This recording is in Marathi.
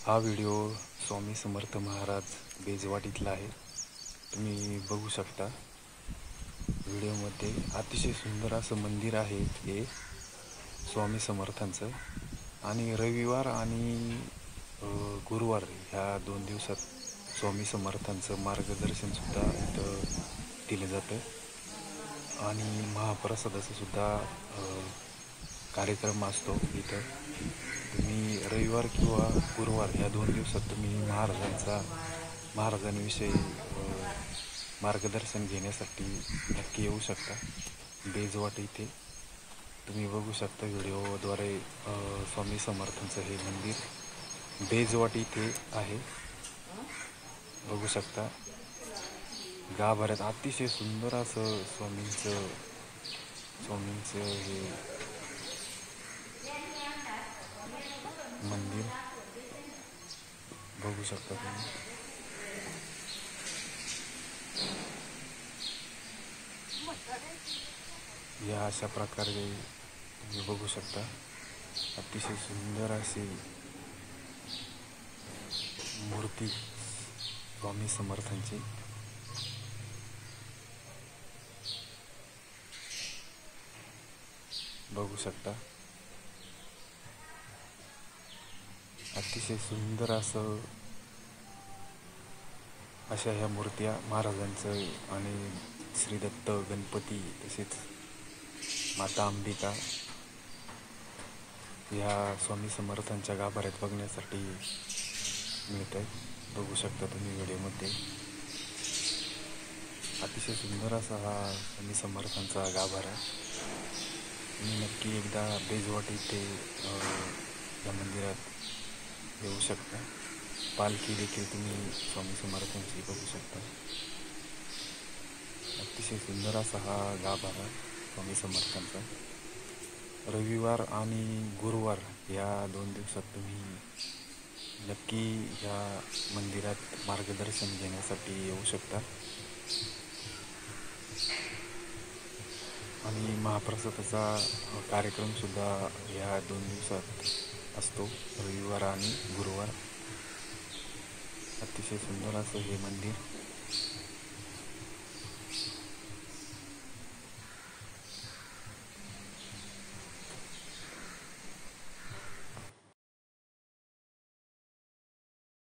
हा व्हिडिओ स्वामी समर्थ महाराज बेजवाडीतला आहे। तुम्ही बघू शकता व्हिडिओमध्ये अतिशय सुंदर असं मंदिर आहे हे स्वामी समर्थांचं। आणि रविवार आणि गुरुवार ह्या 2 दिवसात स्वामी समर्थांचं मार्गदर्शनसुद्धा इथं दिलं जातं आणि महाप्रसादाचा सुद्धा कार्यक्रम असतो इथं। तुम्ही रविवार किंवा गुरुवार ह्या 2 दिवसात तुम्ही महाराजांविषयी मार्गदर्शन घेण्यासाठी नक्की येऊ शकता। बेजवाट इथे तुम्ही बघू शकता व्हिडिओद्वारे स्वामी समर्थांचं हे मंदिर बेजवाट इथे आहे, बघू शकता। गाभाऱ्यात अतिशय सुंदर असं स्वामींचं हे मंदिर बघू शकता तुम्ही। या अशा प्रकारे तुम्ही बघू शकता अतिशय सुंदर अशी मूर्ती स्वामी समर्थांची। बघू शकता अतिशय सुंदर अशा ह्या मूर्त्या महाराजांचं आणि श्री दत्त गणपती तसेच माता अंबिका ह्या स्वामी समर्थांच्या गाभाऱ्यात बघण्यासाठी मिळत आहेत। बघू शकता तुम्ही व्हिडिओमध्ये अतिशय सुंदर असा हा स्वामी समर्थांचा गाभारा। तुम्ही नक्की एकदा बेजवाट इथे या मंदिरात येऊ शकता। पालखी देखील तुम्ही स्वामी समर्थांची बघू शकता। अतिशय सुंदर असा हा गाभारा स्वामी समर्थांचा। रविवार आणि गुरुवार या 2 दिवसात तुम्ही नक्की या मंदिरात मार्गदर्शन घेण्यासाठी येऊ शकता आणि महाप्रसादाचा कार्यक्रमसुद्धा या 2 दिवसात असतो, रविवार आणि गुरुवार। अतिशय सुंदर असं हे मंदिर